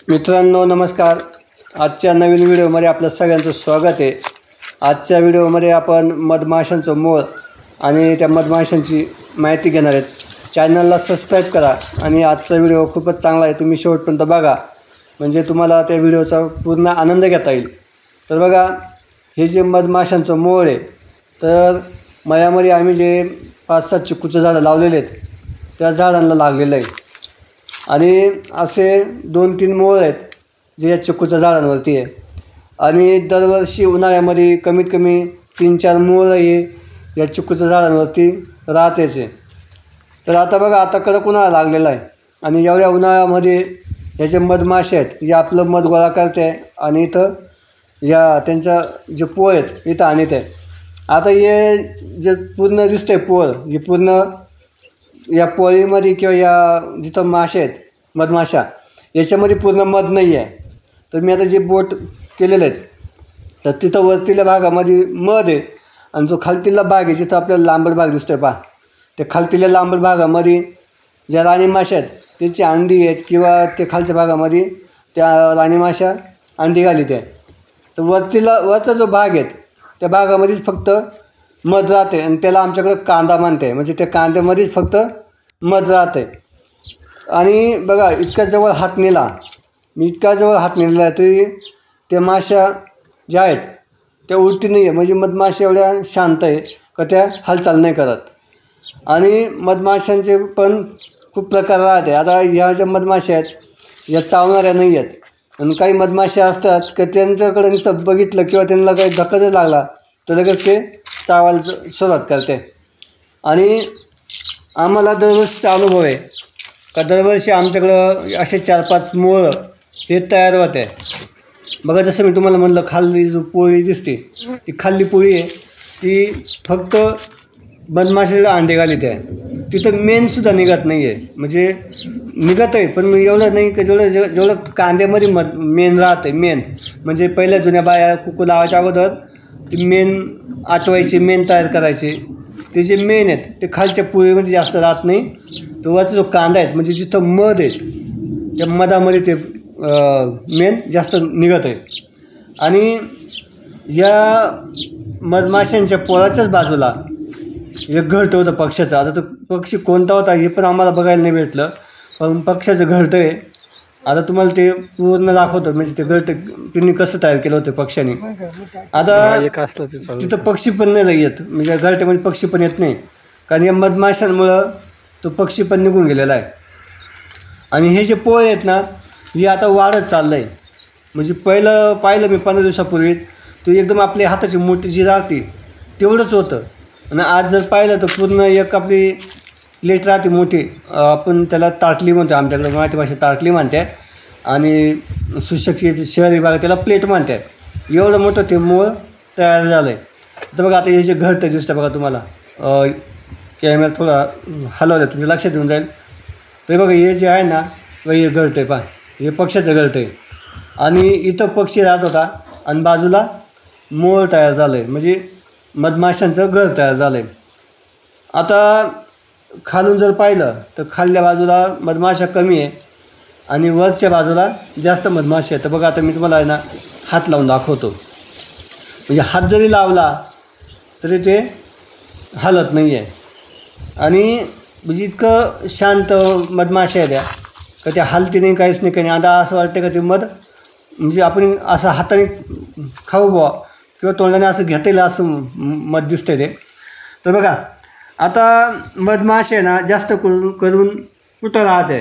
मित्रांनो नमस्कार. आजच्या नवीन व्हिडिओमध्ये आपलं सगळ्यांचं स्वागत आहे. आजच्या व्हिडिओमध्ये आपण मधमाशांचं मोळ आणि त्या मधमाशांची माहिती घेणार आहेत. चॅनलला सबस्क्राईब करा आणि आजचा व्हिडिओ खूपच चांगला आहे, तुम्ही शेवटपर्यंत बघा म्हणजे तुम्हाला त्या व्हिडिओचा पूर्ण आनंद घेता येईल. तर बघा, हे जे मधमाशांचं मोळ आहे, तर मळ्यामध्ये आम्ही जे 5-7 चिकूचं झाडं लावलेले आहेत त्या झाडांना लागलेलं आहे आणि असे 2-3 मोळ आहेत जे या चिकूच्या झाडांवरती आहे आणि दरवर्षी उन्हाळ्यामध्ये कमीत कमी 3-4 मोळ हे या चिकूच्या झाडांवरती राहतेच आहे. तर आता बघा, आता कडक उन्हाळा लागलेला आहे आणि एवढ्या उन्हाळ्यामध्ये हे जे मधमाशे आहेत हे आपलं मध गोळा करते आणि इथं या त्यांच्या जे पोळ आहेत इथं आणत आहे. आता हे जे पूर्ण दिसतंय पोळ, हे पूर्ण या पोळीमध्ये किंवा या जिथं मासे आहेत मधमाशा याच्यामध्ये पूर्ण मध नाही आहे. तर मी आता जे बोट केलेले आहेत तर तिथं वरतील्या भागामध्ये मध आहे आणि जो खालतीला भाग आहे जिथं आपल्याला लांबट भाग दिसतोय पहा, त्या खालतील्या लांबट भागामध्ये ज्या राणी माशा आहेत त्याची अंडी आहेत किंवा ते खालच्या भागामध्ये त्या राणी माशा अंडी घालीत आहे. तर वरचा जो भाग आहे त्या भागामध्येच फक्त मध राहते आणि त्याला आमच्याकडे कांदा मानते, म्हणजे त्या कांद्यामध्येच फक्त मध राहते. आणि बघा, इतक्या जवळ हात नेला मी, इतक्या जवळ हात नेलेला आहे तरी त्या माशा ज्या आहेत त्या उलटी नाही आहे, म्हणजे मधमाशा एवढ्या शांत आहे का त्या हालचाल नाही करत. आणि मधमाशांचे पण खूप प्रकार राहते. आता ह्या ज्या मधमाशा आहेत या चावणाऱ्या नाही आहेत आणि काही मधमाशा असतात का त्यांच्याकडे नुसतं बघितलं किंवा त्यांना काही धक्का जर लागला तर लगेच ते चावायला सुरुवात करते. आणि आम्हाला दरवर्षीचा अनुभव आहे का दरवर्षी आमच्याकडं असे 4-5 मोळ हे तयार होते. बघा, जसं मी तुम्हाला म्हणलं खाली जो पोळी दिसते ती खाल्ली पोळी आहे, ती फक्त मधमाशाला अंडे घालीत आहे. तिथं मेनसुद्धा निघत नाही आहे, म्हणजे निघत आहे पण एवढं नाही की जेवढं कांद्यामध्ये मेन राहतं. मेन म्हणजे पहिल्या जुन्या बाया कुकू लावायच्या अगोदर ती मेन आटवायची, मेन तयार करायचे. ते जे मेन आहेत ते खालच्या पोळीमध्ये जास्त राहत नाही. तो वरचा जो कांदा आहेत म्हणजे जिथं मध आहेत त्या मधामध्ये ते मेन जास्त निघत आहे. आणि या मधमाशांच्या पोळाच्याच बाजूला एक घरटं होतं पक्ष्याचं. आता तो पक्षी कोणता होता हे पण आम्हाला बघायला नाही भेटलं, पण पक्ष्याचं घरटं आहे. आता तुम्हाला ते पूर्ण दाखवतं, म्हणजे ते घरटं त्यांनी कसं तयार केलं होतं पक्ष्याने. आता तिथं पक्षी पण नाही येत, म्हणजे घरट्यामध्ये पक्षी पण येत नाही कारण या मधमाशांमुळं तो पक्षी पण निघून गेलेला आहे. आणि हे जे पोळे आहेत ना हे आता वाढत चाललं आहे. म्हणजे पाहिलं मी 15 दिवसापूर्वी तो एकदम आपल्या हाताची मोठी जी राहते तेवढंच होतं आणि आज जर पाहिलं तर पूर्ण एक आपली प्लेट राहते मोठी, आपण त्याला ताटली म्हणतो, आमच्याकडे मराठी भाषेत ताटली म्हणते आणि सुशिक्षित शहरी भागात त्याला प्लेट म्हणते. एवढं मोठं ते मोळ तयार झालं आहे. तर बघा, आता हे जे घरटं दिसतं बघा तुम्हाला, कॅमेरा थोडा हलवलं तुमच्या लक्षात येऊन जाईल. तर बघा, हे जे आहे ना हे घरटं आहे पहा, हे पक्ष्याचं घरटं आहे आणि इथं पक्षी राहत होता आणि बाजूला मोळ तयार झालं आहे, म्हणजे मधमाशांचं घर तयार झालं आहे. आता खालून जर पाहिलं तर खाल्ल्या बाजूला मधमाशा कमी आहे आणि वरच्या बाजूला जास्त मधमाशा आहे. तर बघा, आता मी तुम्हाला आहे ना हात लावून दाखवतो, म्हणजे हात जरी लावला तरी ते हलत नाही आहे. आणि म्हणजे इतकं शांत मधमाशा आहे त्या का त्या हलती नाही, काहीच नाही, काही नाही. आता असं वाटतं का ते मध म्हणजे आपण असं हाताने खाऊ बुवा किंवा तोंडाने असं घेता येईल असं मध दिसतंय ते. तर बघा, आता मधमाशा आहे ना जास्त करून कुठं राहते.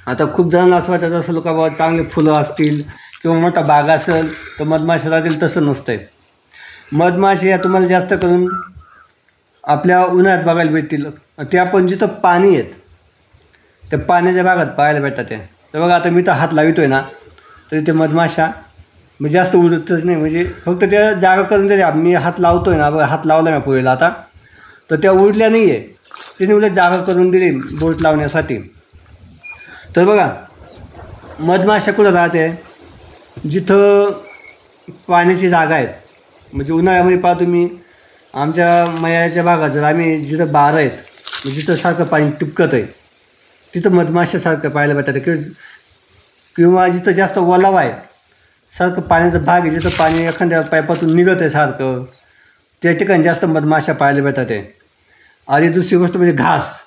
आता खूप जणांना असं वाटतं असं लोक बाबा चांगले फुलं असतील किंवा मोठा बाग असेल तर मधमाशा राहतील, तसं नसतंय. मधमाशा या तुम्हाला जास्त करून आपल्या उन्हाळ्यात बघायला भेटतील. ते आपण जिथं पाणी आहेत त्या पाण्याच्या भागात पाहायला भेटतात ते. तर बघा, आता मी तर हात लावितोय ना तरी ते मधमाशा म्हणजे जास्त उडतच नाही, म्हणजे फक्त त्या जागा करून तरी मी हात लावतोय ना, बघा हात लावला मी पोळीला आता, तर त्या उडल्या नाही आहे, तिने उलट जागा करून दिली बोट लावण्यासाठी. तर बघा, मधमाशा कुठं राहते जिथं पाण्याची जागा आहेत. म्हणजे उन्हाळ्यामध्ये पाहतो तुम्ही आमच्या मयाच्या भागात जर आम्ही जिथं बारं आहेत जिथं सारखं पाणी टिपकत आहे तिथं मधमाशासारखं पाहायला भेटतात. किंवा जिथं जास्त ओलावा आहे, सारखं पाण्याचा भाग आहे, जिथं पाणी एखाद्या पाईपातून निघत आहे सारखं, त्या ठिकाणी जास्त मधमाशा पाहायला भेटतात आहे. आणि दुसरी गोष्ट म्हणजे घास.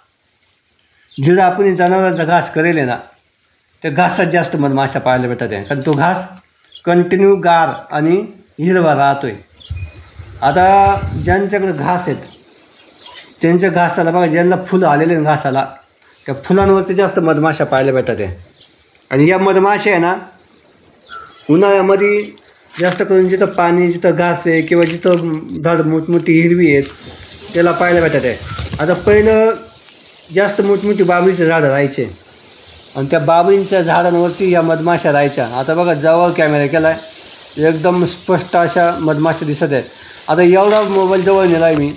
जिथं आपण जनावरांचा घास करेल आहे ना, त्या घासात जास्त मधमाशा पाहायला भेटतात आहे, कारण तो घास कंटिन्यू गार आणि हिरवा राहतो आहे. आता ज्यांच्याकडे घास आहेत त्यांच्या घासाला बघा, ज्यांना फुलं आलेले आहेत घासाला, त्या फुलांवरती जास्त मधमाशा पाहायला भेटतात आहे. आणि या मधमाशा आहे ना, उन्हाळ्यामध्ये जास्त करून जिथं पाणी, जिथं घास आहे किंवा जिथं झाड मोठमोठी हिरवी आहेत त्याला पाहायला भेटत आहे. आता पहिलं जास्त मोठमोठी बाबळीचे झाडं राहायचे आणि त्या बाबळींच्या झाडांवरती या मधमाशा राहायच्या. आता बघा, जवळ कॅमेरा केला आहे, एकदम स्पष्ट अशा मधमाशा दिसत आहेत. आता एवढा मोबाईल जवळ नेला आहे मी,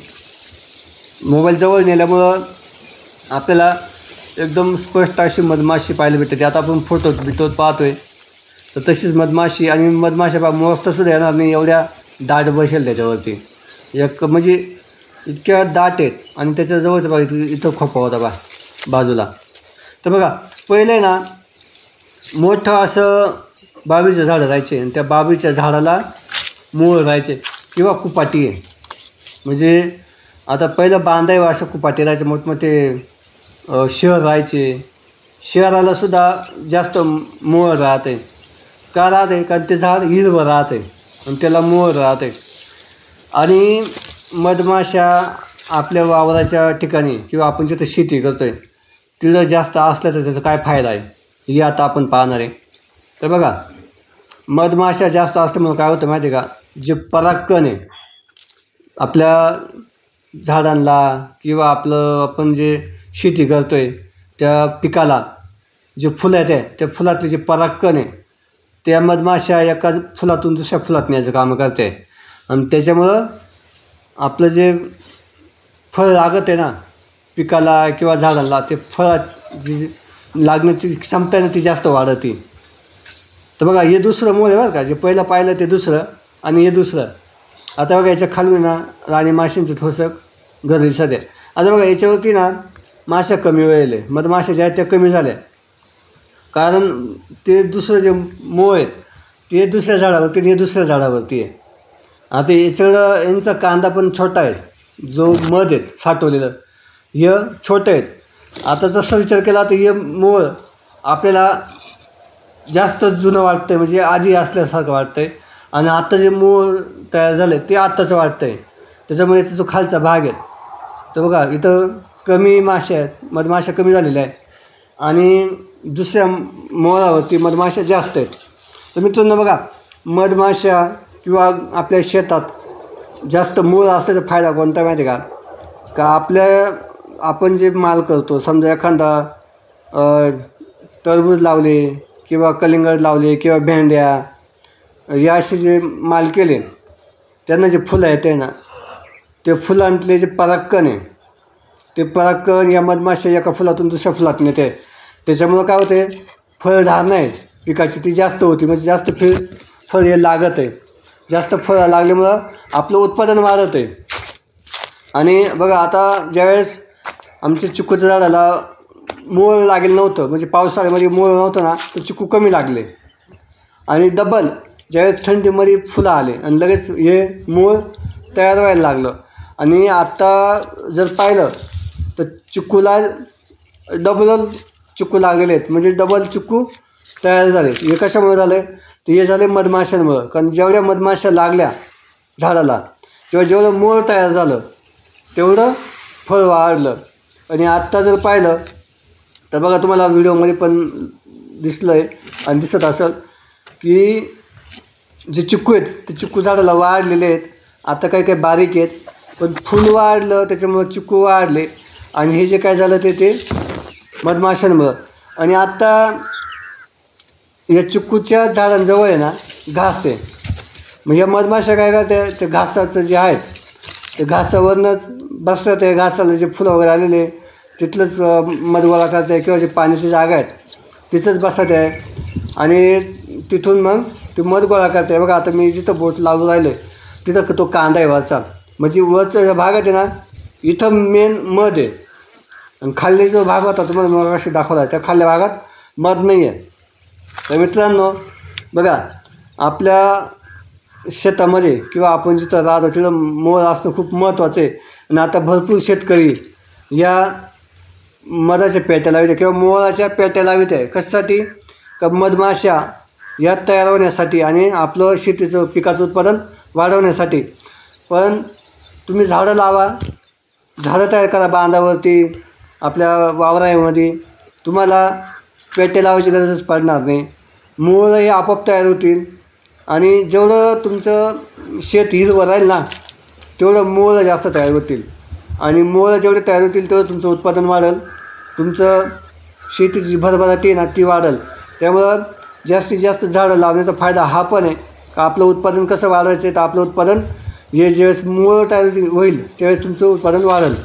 मोबाईल जवळ नेल्यामुळं आपल्याला एकदम स्पष्ट अशी मधमाशी पाहायला भेटते. आता आपण फोटोत पाहतोय तर तशीच मधमाशी, आणि मधमाशा बा मोजतासुद्धा येणार नाही एवढ्या दाट बसेल त्याच्यावरती. एक म्हणजे इतक्या दाट आहेत. आणि त्याच्या जवळचं बघा, इथं खोपा होता बा बाजूला. तर बघा, पहिले ना मोठं असं बाबळीचं झाडं राहायचे आणि त्या बाबळीच्या झाडाला मूळ राहायचे किंवा कुपाटी आहे. म्हणजे आता पहिलं बांधावं असं कुपाटी राहायचे, मोठमोठे शहर राहायचे. शहराला सुद्धा जास्त मूळ राहते. का राहते? कारण ते झाड हिरवं राहते आणि त्याला मूळ राहते. आणि मधमाशा आपल्या वावराच्या ठिकाणी किंवा आपण जिथं शेती करतोय तिथं जास्त असलं तर त्याचा काय फायदा आहे हे आता आपण पाहणार आहे. तर बघा, मधमाशा जास्त असल्यामुळे काय होतं माहिती आहे का, जे परागकण आहे आपल्या झाडांना किंवा आपण जे शेती करतोय त्या पिकाला जे फुलं येते त्या फुलातले जे परागकण आहे त्या मधमाशा एका फुलातून दुसऱ्या फुलात न्यायचं काम करते. आणि त्याच्यामुळं आपलं जे फळ लागत आहे ना पिकाला किंवा झाडांना, ते फळात जी लागण्याची क्षमता आहे ना ती जास्त वाढते. तर बघा, हे दुसरं मूळ आहे बरं का, जे पहिलं पाहिलं ते दुसरं आणि हे दुसरं. आता बघा, याच्या खालून ना राणी माशांचं थोडंसं घर दिसत आहे. आता बघा, याच्यावरती ना माशा कमी वेळेले, मधमाशा ज्या आहेत त्या कमी झाल्या, कारण ते दुसरं जे मूळ आहेत ते दुसऱ्या झाडावरती आणि हे दुसऱ्या झाडावरती आहे. आता याच्याकडं यांचा कांदा पण छोटा आहे, जो मध आहेत साठवलेलं हे छोटं आहेत. आता जसं विचार केला तर हे मूळ आपल्याला जास्त जुनं वाटतं आहे, म्हणजे आधी असल्यासारखं वाटतं आहे. आणि आत्ता जे मूळ तयार झालं आहे ते आत्ताचं वाटतं आहे, त्याच्यामुळे याचा जो खालचा भाग आहे तर बघा इथं कमी मासे आहेत, मधमाशा कमी झालेल्या आहेत आणि दुसऱ्या मुळावरती मधमाशा जास्त आहेत. तर मित्रांनो बघा, मधमाशा किंवा आपल्या शेतात जास्त मूळ असल्याचा फायदा कोणता माहिती आहे का, आपण जे माल करतो, समजा एखादा टरबूज लावले किंवा कलिंगड लावले किंवा भेंड्या या असे जे माल केले, त्यांना जे फुलं येते ना ते फुलांतले जे परागकण आहे ते परागकण या मधमाशा एका फुलातून दुसऱ्या फुलात नेते. त्याच्यामुळं काय होते, फळधारणा आहे पिकाची ती जास्त होती, म्हणजे जास्त फळ हे लागत आहे. जास्त फळं लागल्यामुळं आपलं उत्पादन वाढत आहे. आणि बघा, आता ज्यावेळेस आमच्या चिकूच्या झाडाला मूळ लागेल नव्हतं, म्हणजे पावसाळ्यामध्ये मूळ नव्हतं ना, तर चिकू कमी लागले. आणि डबल ज्यावेळेस थंडीमध्ये फुलं आले आणि लगेच हे मूळ तयार व्हायला लागलं. आणि आत्ता जर पाहिलं तर चिकूला डबल चिकू लागलेले आहेत, म्हणजे डबल चिकू तयार झाले. हे कशामुळे झाले तर हे झाले मधमाशांमुळं. कारण जेवढ्या मधमाशा लागल्या झाडाला किंवा जेवढं मूळ तयार झालं तेवढं फळ वाढलं. आणि आत्ता जर पाहिलं तर बघा, तुम्हाला व्हिडिओमध्ये पण दिसलं आहे आणि दिसत असेल की जे चिकू आहेत ते चिकू झाडाला वाढलेले आहेत. आता काही काही बारीक आहेत, पण फुल वाढलं त्याच्यामुळं चिकू वाढले. आणि हे जे काय झालं ते मधमाशांमुळं. आणि आत्ता या चिकूच्या झाडांजवळ आहे ना घास आहे, मग या मधमाशा काय करते, ते घासाचं जे आहे ते घासावरनंच बसतात. त्या घासाला जे फुलं वगैरे आलेले तिथलंच मध गोळा करते किंवा जे पाण्याची जागा आहेत तिथंच बसत आहे आणि तिथून मग ते मध गोळा करते. बघा, आता मी जिथं बोट लावून राहिलो तिथं तो कांदा आहे वरचा, म्हणजे वरचा भाग आहे ना इथं मेन मध आहे. आणि खाल्ले जो भाग होता तुम्हाला मग अशी दाखवला त्या खाल्ल्या भागात मध नाही आहे. तर मित्रांनो बघा, आपल्या शेतामध्ये किंवा आपण जिथं राहतो तिथं मोळ असणं खूप महत्त्वाचं आहे. आणि आता भरपूर शेतकरी या मधाच्या पेट्या लावित आहे किंवा मोळाच्या पेट्या लावित आहे. कशासाठी? का मधमाशा या तयार होण्यासाठी आणि आपलं शेतीचं पिकाचं उत्पादन वाढवण्यासाठी. पण तुम्ही झाडं लावा, झाडं तयार करा बांधावरती, आपल्या वावरामध्ये. तुम्हाला पेट्या लावायची गरजच पडणार नाही. मूळ हे आपोआप तयार होतील आणि जेवढं तुमचं शेत हिरवं राहील ना तेवढं मूळ जास्त तयार होतील आणि मूळ जेवढे तयार होतील तेवढं तुमचं उत्पादन वाढेल, तुमचं शेतीची भरभराटी ना ती वाढेल. त्यामुळं जास्तीत जास्त झाडं लावण्याचा फायदा हा पण आहे का आपलं उत्पादन कसं वाढवायचं आहे. तर आपलं उत्पादन हे ज्यावेळेस मूळ तयार होईल त्यावेळेस तुमचं उत्पादन वाढेल.